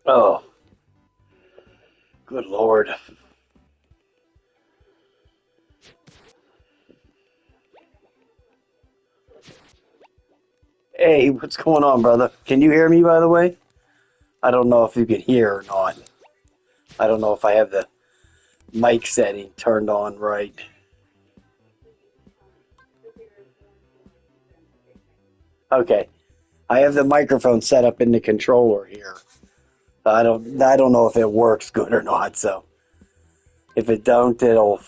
Oh, good Lord. Hey, what's going on, brother? Can you hear me, by the way? I don't know if you can hear or not. I don't know if I have the mic setting turned on right. Okay. I have the microphone set up in the controller here. I don't know if it works good or not, so if it don't, it'll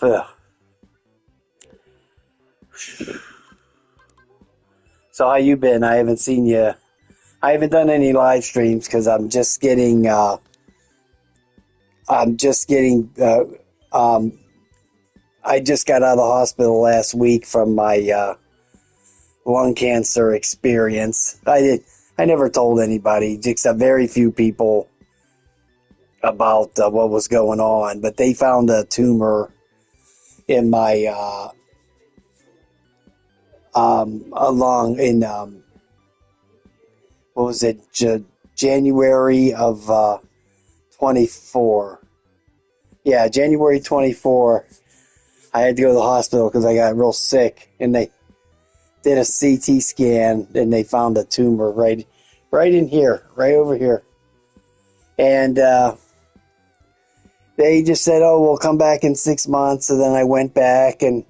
So how you been? I haven't seen you. I haven't done any live streams because I'm just getting I just got out of the hospital last week from my lung cancer experience. I never told anybody, except very few people, about what was going on. But they found a tumor in my lung in what was it, January of 24. Yeah, January 24. I had to go to the hospital because I got real sick, and they did a CT scan, and they found a tumor right in here, right over here. And they just said, "Oh, we'll come back in 6 months." And then I went back, and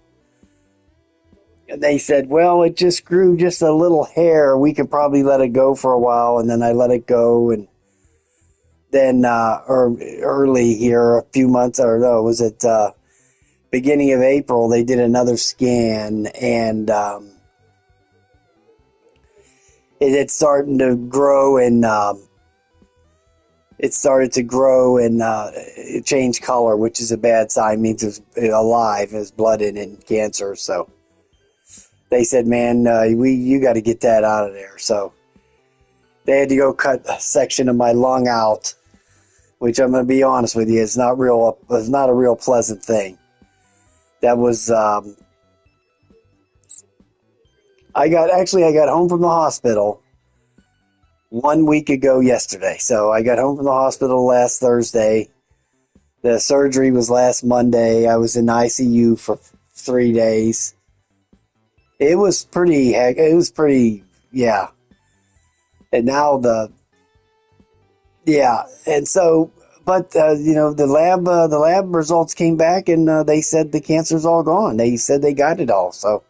they said, "Well, it just grew just a little hair. We could probably let it go for a while." And then I let it go, and then or early here, a few months, or no, was it beginning of April? They did another scan, and it had started to grow, and it started to grow and it changed color, which is a bad sign. It means it's alive, there's blood in it and cancer. So they said, "Man, you got to get that out of there." So they had to go cut a section of my lung out, which I'm going to be honest with you, it's not a real pleasant thing. That was I got home from the hospital 1 week ago yesterday. So I got home from the hospital last Thursday. The surgery was last Monday. I was in ICU for 3 days. It was pretty, yeah. And now and so, but the lab results came back, and they said the cancer's all gone. They said they got it all, so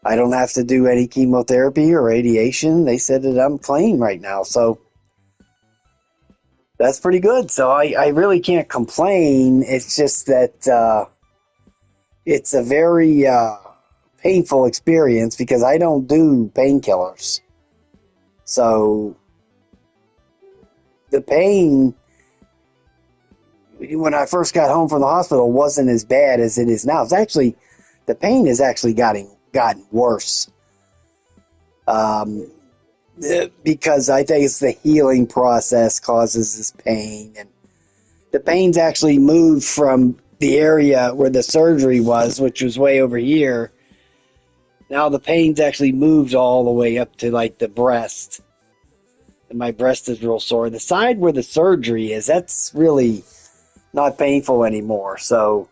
I don't have to do any chemotherapy or radiation. They said that I'm clean right now, so that's pretty good. So I really can't complain. It's just that it's a very painful experience because I don't do painkillers. So the pain when I first got home from the hospital wasn't as bad as it is now. The pain has actually gotten worse. Because I think it's the healing process causes this pain, and the pain's actually moved from the area where the surgery was, which was way over here. Now the pain's actually moved all the way up to like the breast, and my breast is real sore. The side where the surgery is, that's really not painful anymore. So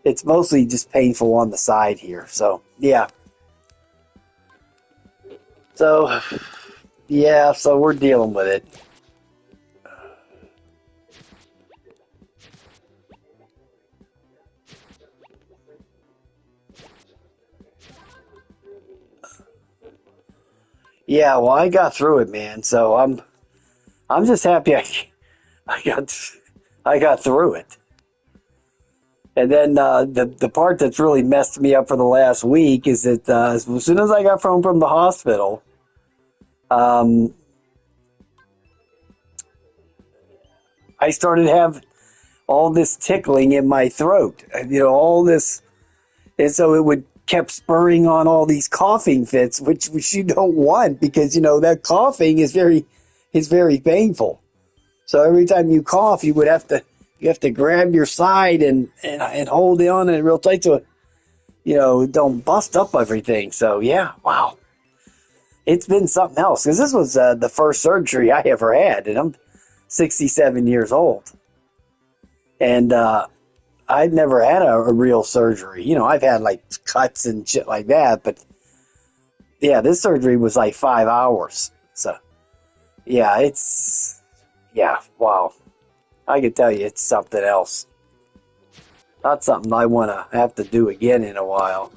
it's mostly just painful on the side here. So yeah. So yeah, so we're dealing with it. Yeah, well, I got through it, man. So I'm just happy I got I got through it. And then the part that's really messed me up for the last week is that as soon as I got home from the hospital, um, I started having all this tickling in my throat. All this, and so it would kept spurring on all these coughing fits, which you don't want because that coughing is very painful. So every time you cough, you have to grab your side and hold it on it real tight so it don't bust up everything. So yeah, wow, it's been something else because this was the first surgery I ever had, and 67 years old. And I'd never had a real surgery. You know, I've had like cuts and shit like that, but yeah, this surgery was like 5 hours. So yeah, yeah, wow. I can tell you it's something else. Not something I want to have to do again in a while.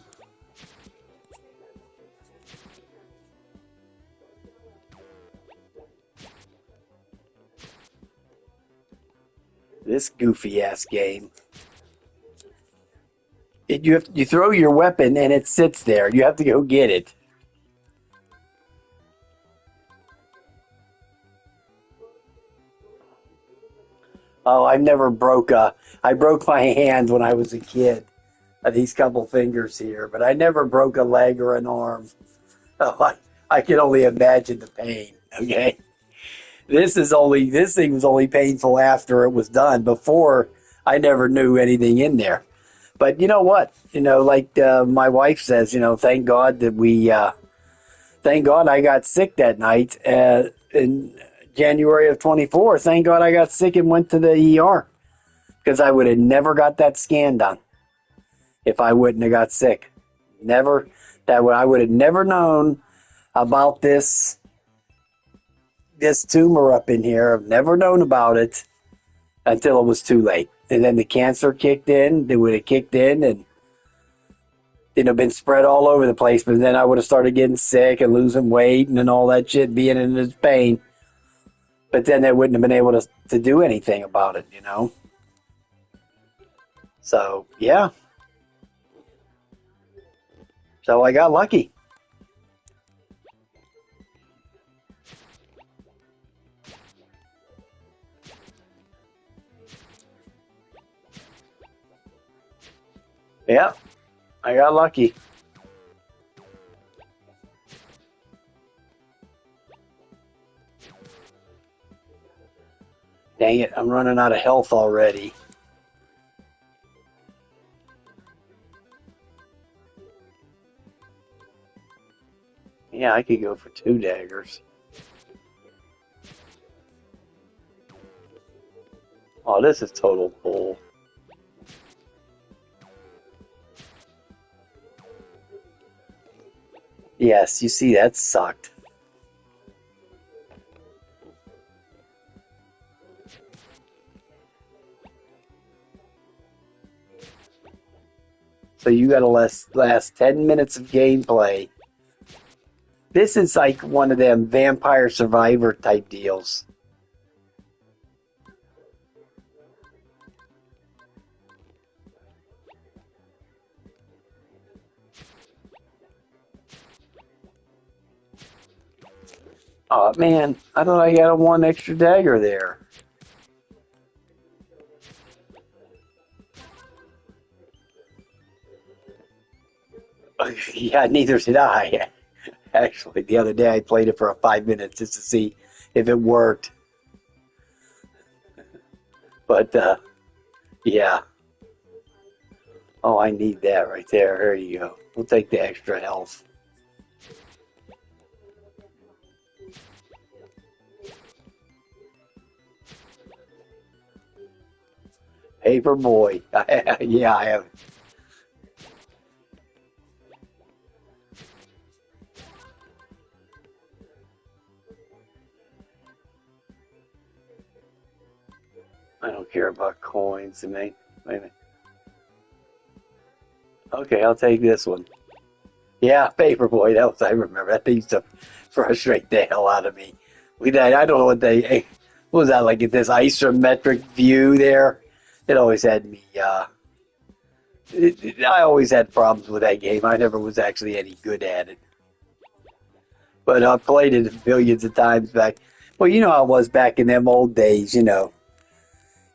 This goofy ass game. You throw your weapon and it sits there. You have to go get it. Oh, I broke my hand when I was a kid. These couple fingers here, but I never broke a leg or an arm. Oh, I can only imagine the pain. Okay, this thing was only painful after it was done. Before, I never knew anything in there. But you know what? You know, like my wife says, you know, thank God I got sick that night in January of 24. Thank God I got sick and went to the ER because I would have never got that scan done if I wouldn't have got sick. Never I would have never known about this tumor up in here. I've never known about it until it was too late. And then the cancer kicked in. It would have kicked in and been spread all over the place. But then I would have started getting sick and losing weight and all that shit, being in this pain. But then they wouldn't have been able to do anything about it, you know? So, yeah. So I got lucky. Yeah, I got lucky. Dang it, I'm running out of health already. Yeah, I could go for 2 daggers. Oh, this is total bull. Yes, you see, that sucked. So you got to last 10 minutes of gameplay. This is like one of them Vampire Survivor type deals. Oh man, I thought I got a 1 extra dagger there. Yeah, neither did I. Actually, the other day I played it for 5 minutes just to see if it worked. But yeah. Oh, I need that right there. There you go. We'll take the extra health. Paper boy. Yeah, I have. I don't care about coins. Wait a minute. Okay, I'll take this one. Yeah, Paperboy. That was, I remember. That thing used to frustrate the hell out of me. I don't know what was that, like this isometric view there? It always had me, I always had problems with that game. I never was actually any good at it. But I played it billions of times back. Well, you know how it was back in them old days, you know.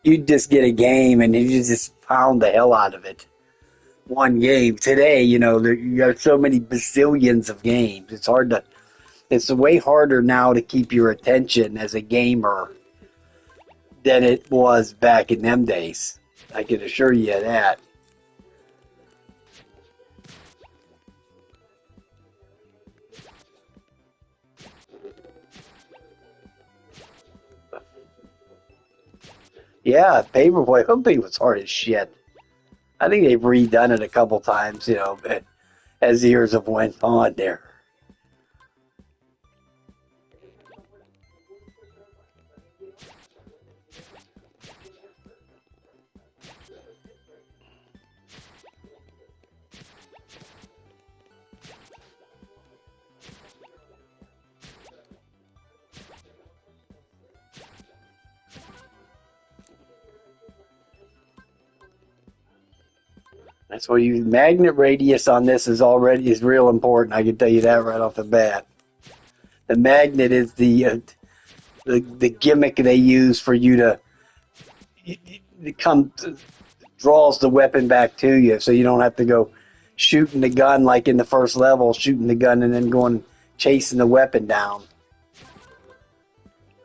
You'd just get a game and you just pound the hell out of it. One game. Today, you know, you got so many bazillions of games. It's way harder now to keep your attention as a gamer than it was back in them days. I can assure you that. Yeah, Paperboy Humpy was hard as shit. I think they've redone it a couple times, you know, as years have went on there. That's why you magnet radius on this is real important. I can tell you that right off the bat. The magnet is the gimmick they use for you to come draws the weapon back to you, so you don't have to go shooting the gun like in the first level, shooting the gun and then going chasing the weapon down.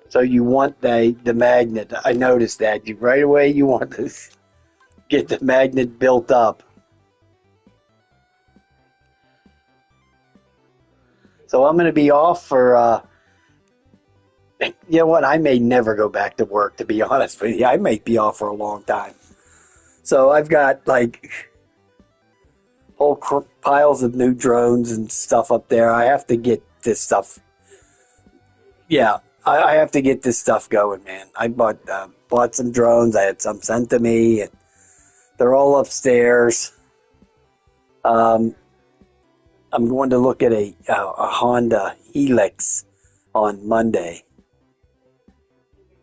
So you want the magnet. I noticed that right away. You want to get the magnet built up. So I'm going to be off for. You know what? I may never go back to work. To be honest with you, I may be off for a long time. So I've got like whole piles of new drones and stuff up there. I have to get this stuff. Yeah, I have to get this stuff going, man. I bought some drones. I had some sent to me, and they're all upstairs. I'm going to look at a Honda Helix on Monday,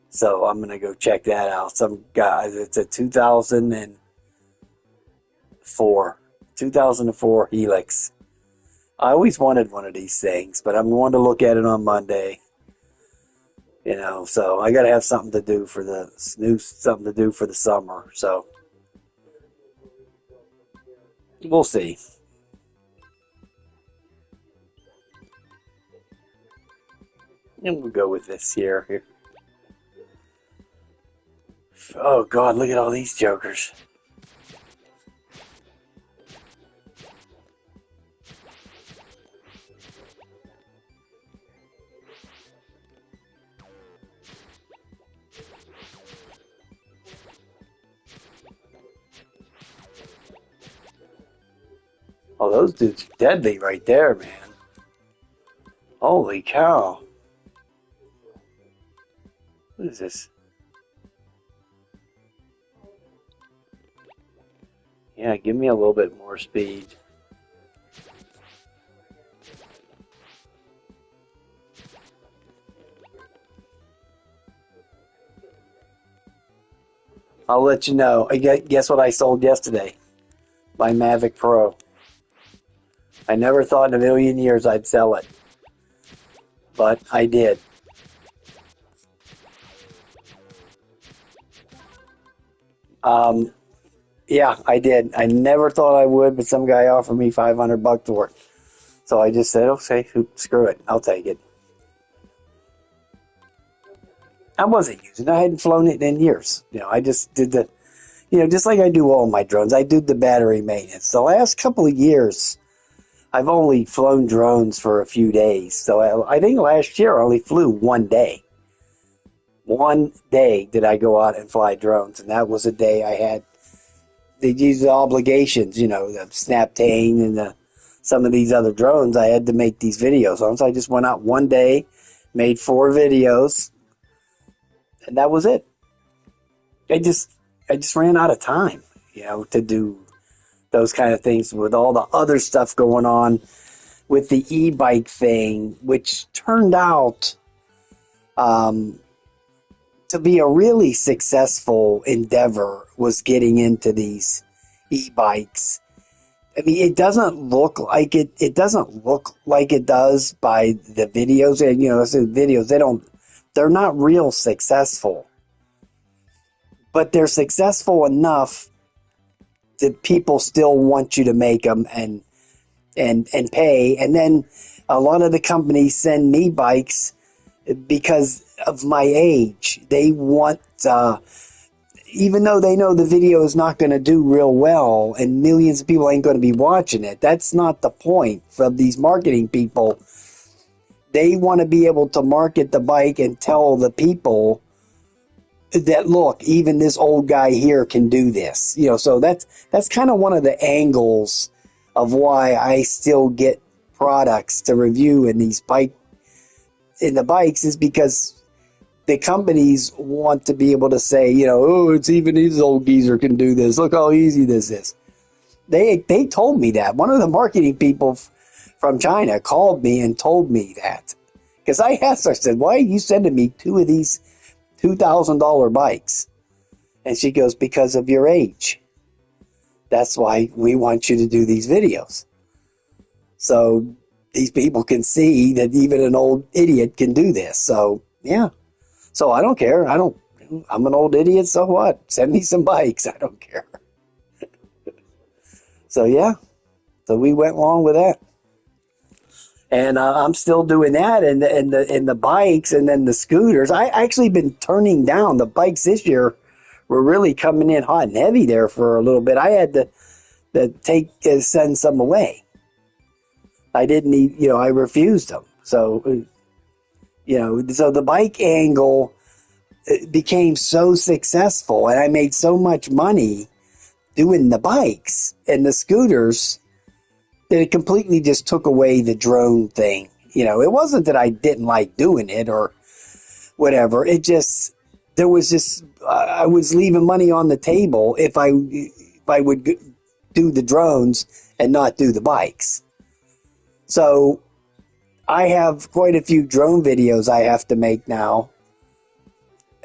so I'm going to go check that out. Some guys, it's a 2004 Helix. I always wanted one of these things, but I'm going to look at it on Monday. You know, so I got to have something to do for the summer. So we'll see. And we'll go with this here. Oh God, look at all these jokers. Oh, those dudes are deadly right there, man. Holy cow. What is this? Yeah, give me a little bit more speed. I'll let you know. Guess what I sold yesterday? My Mavic Pro. I never thought in a million years I'd sell it, but I did. Yeah, I did. I never thought I would, but some guy offered me $500 for it. So I just said, okay, screw it. I'll take it. I wasn't using it. I hadn't flown it in years. You know, I just did just like I do all my drones, I do the battery maintenance. The last couple of years, I've only flown drones for a few days. So I think last year I only flew one day. One day did I go out and fly drones, and that was a day I had. They'd use the obligations, you know, the Snaptane and some of these other drones. I had to make these videos on, so I just went out one day, made 4 videos, and that was it. I just ran out of time, you know, to do those kind of things with all the other stuff going on with the e-bike thing, which turned out to be a really successful endeavor, was getting into these e-bikes. I mean, it doesn't look like it. It doesn't look like it does by the videos. And, you know, the videos, they're not real successful, but they're successful enough that people still want you to make them and pay. And then a lot of the companies send me bikes because of my age. They want, even though they know the video is not going to do real well and millions of people ain't going to be watching it, that's not the point from these marketing people. They want to be able to market the bike and tell the people that look, even this old guy here can do this. So that's kind of one of the angles of why I still get products to review in the bikes, is because the companies want to be able to say, oh, it's even this old geezer can do this. Look how easy this is. They told me that. One of the marketing people from China called me and told me that. Because I asked her, I said, why are you sending me 2 of these $2,000 bikes? And she goes, because of your age. That's why we want you to do these videos. So these people can see that even an old idiot can do this. So, yeah. So I don't care. I'm an old idiot, so what? Send me some bikes. I don't care. So, yeah. So we went along with that. And I'm still doing that, and the bikes, and then the scooters. I actually been turning down the bikes this year. Were really coming in hot and heavy there for a little bit. I had to send some away. I didn't need, I refused them. So, so the bike angle became so successful, and I made so much money doing the bikes and the scooters that it completely just took away the drone thing. It wasn't that I didn't like doing it or whatever. It just, there was just, I was leaving money on the table if I would do the drones and not do the bikes. So I have quite a few drone videos I have to make now.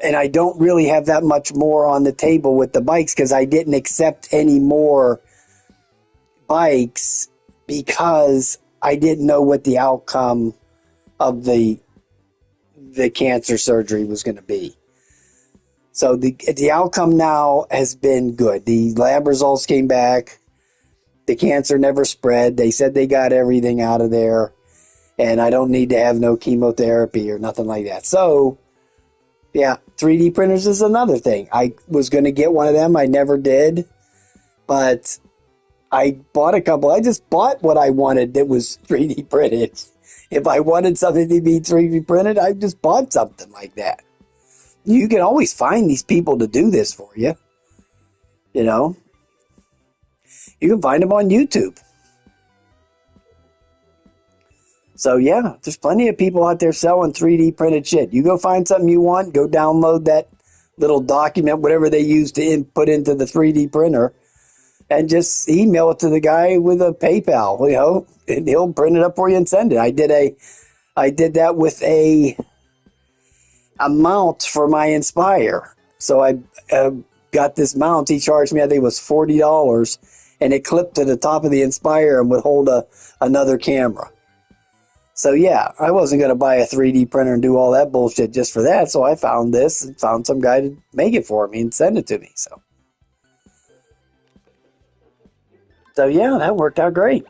And I don't really have that much more on the table with the bikes because I didn't accept any more bikes because I didn't know what the outcome of the cancer surgery was going to be. So the outcome now has been good. The lab results came back. The cancer never spread. They said they got everything out of there, and I don't need to have no chemotherapy or nothing like that. So, yeah, 3D printers is another thing. I was going to get one of them. I never did, but I bought a couple. I just bought what I wanted that was 3D printed. If I wanted something to be 3D printed, I just bought something like that. You can always find these people to do this for you. You can find them on YouTube. So yeah, there's plenty of people out there selling 3D printed shit. You go find something you want, go download that little document, whatever they use to input into the 3D printer, and just email it to the guy with a PayPal, and he'll print it up for you and send it. I did that with a mount for my Inspire. So I got this mount. He charged me, I think it was $40, and it clipped to the top of the Inspire and would hold another camera. So yeah, I wasn't going to buy a 3D printer and do all that bullshit just for that. So I found this and found some guy to make it for me and send it to me. So yeah, that worked out great.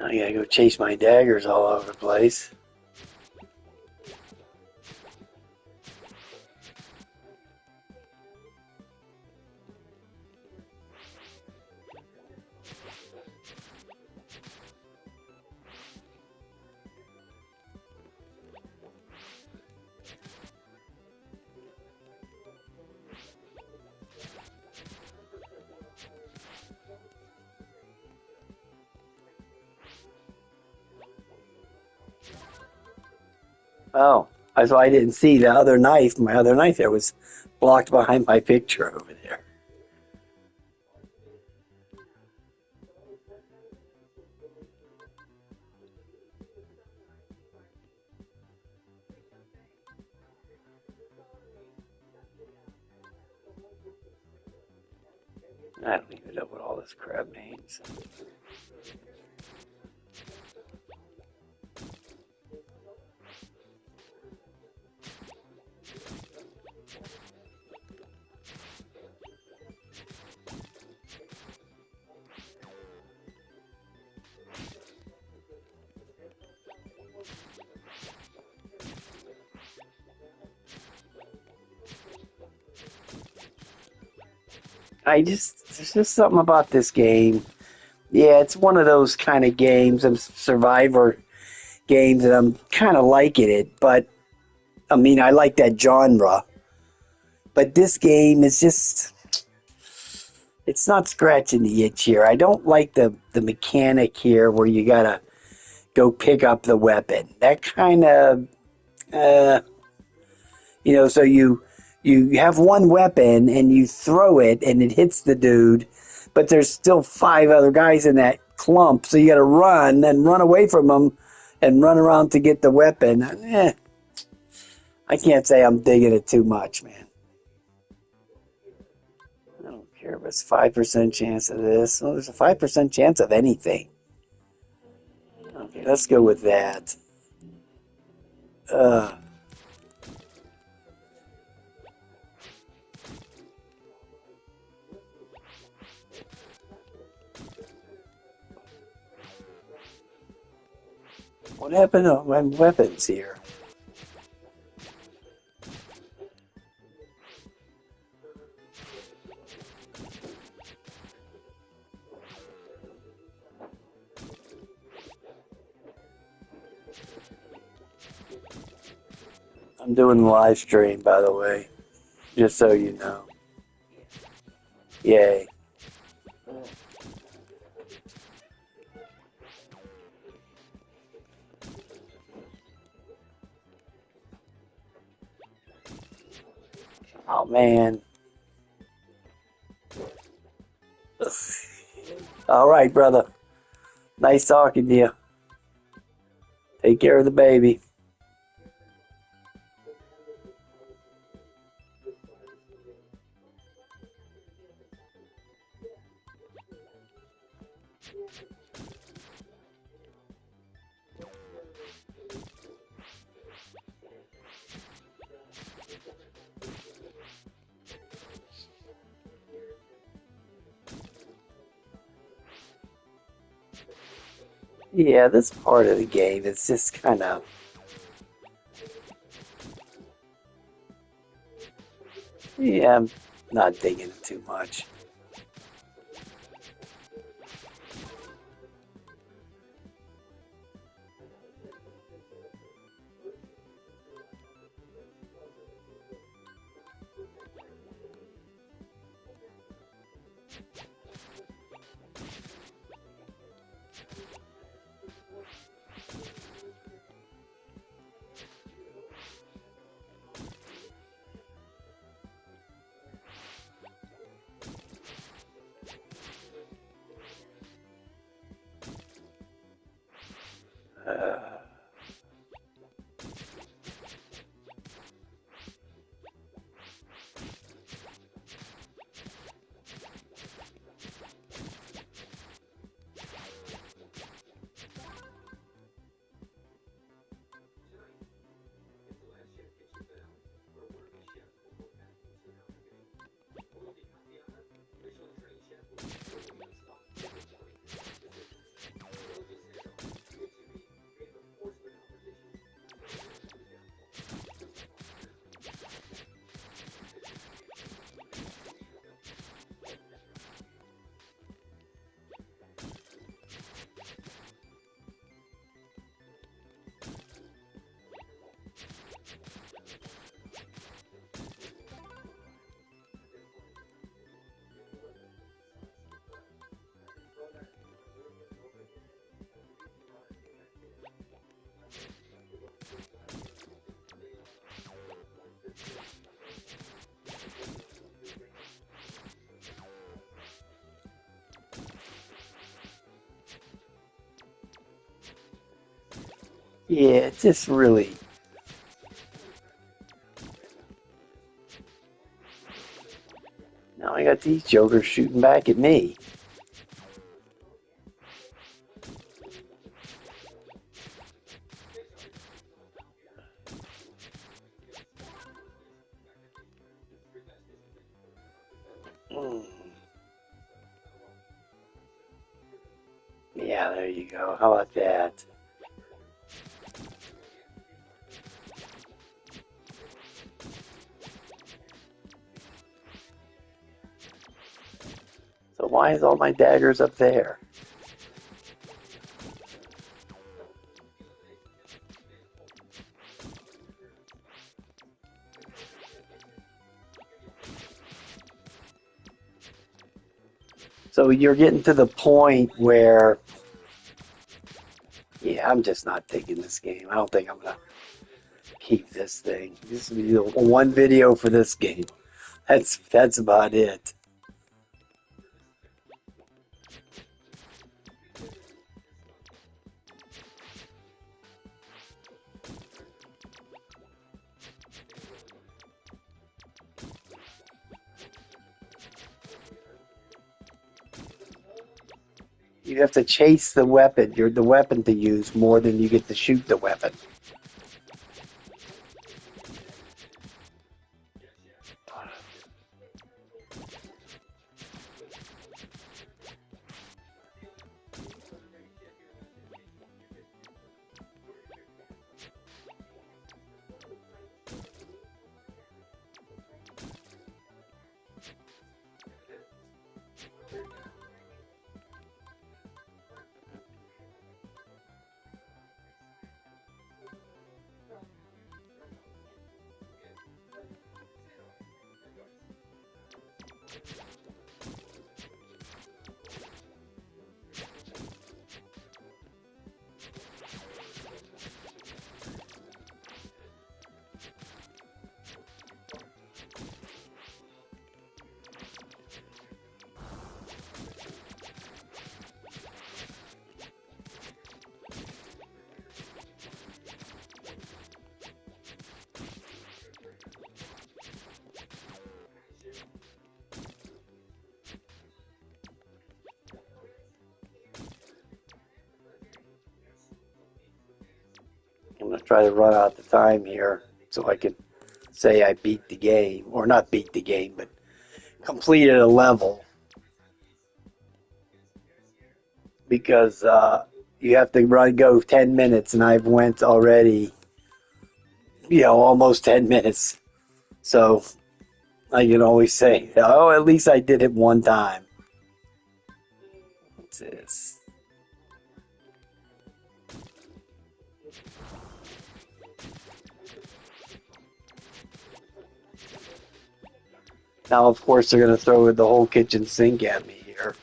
I gotta go chase my daggers all over the place. Oh, that's why I didn't see the other knife. My other knife there was blocked behind my picture over there. I don't even know what all this crap means. there's just something about this game. Yeah, it's one of those kind of games, and survivor games, that I'm kind of liking it. But I mean, I like that genre. But this game is just, it's not scratching the itch here. I don't like the mechanic here where you gotta go pick up the weapon. That kind of, uh, so you have one weapon and you throw it and it hits the dude, but there's still 5 other guys in that clump, so you got to run and run away from them and run around to get the weapon. I can't say I'm digging it too much, man. I don't care if it's 5% chance of this. Well, there's a 5% chance of anything. Okay, let's go with that. Uh, what happened to my weapons here? I'm doing the live stream, by the way, just so you know. Yay. Oh, man. All right, brother. Nice talking to you. Take care of the baby. Yeah, this part of the game is just kind of... Yeah, I'm not digging it too much. Yeah, it's just really... Now I got these jokers shooting back at me. Yeah, there you go. How about that? But why is all my daggers up there? So you're getting to the point where, yeah, I'm just not taking this game. I don't think I'm gonna keep this thing. This will be the one video for this game. That's about it. You have to chase the weapon. You're the weapon to use more than you get to shoot the weapon. I'm going to try to run out the time here so I can say I beat the game. Or not beat the game, but completed a level. Because you have to go 10 minutes, and I've went already, almost 10 minutes. So I can always say, oh, at least I did it one time. What's this? Now, of course, they're going to throw the whole kitchen sink at me here.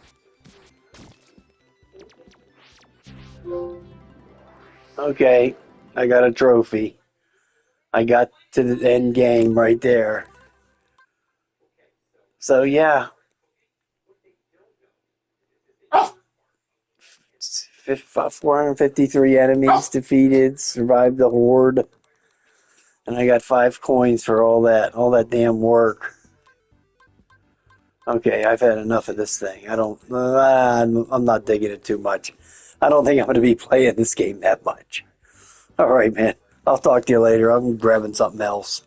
Okay, I got a trophy. I got to the end game right there. So, yeah. 453 enemies defeated, survived the horde. And I got 5 coins for all that damn work. Okay, I've had enough of this thing. I'm not digging it too much. I don't think I'm going to be playing this game that much. All right, man. I'll talk to you later. I'm grabbing something else.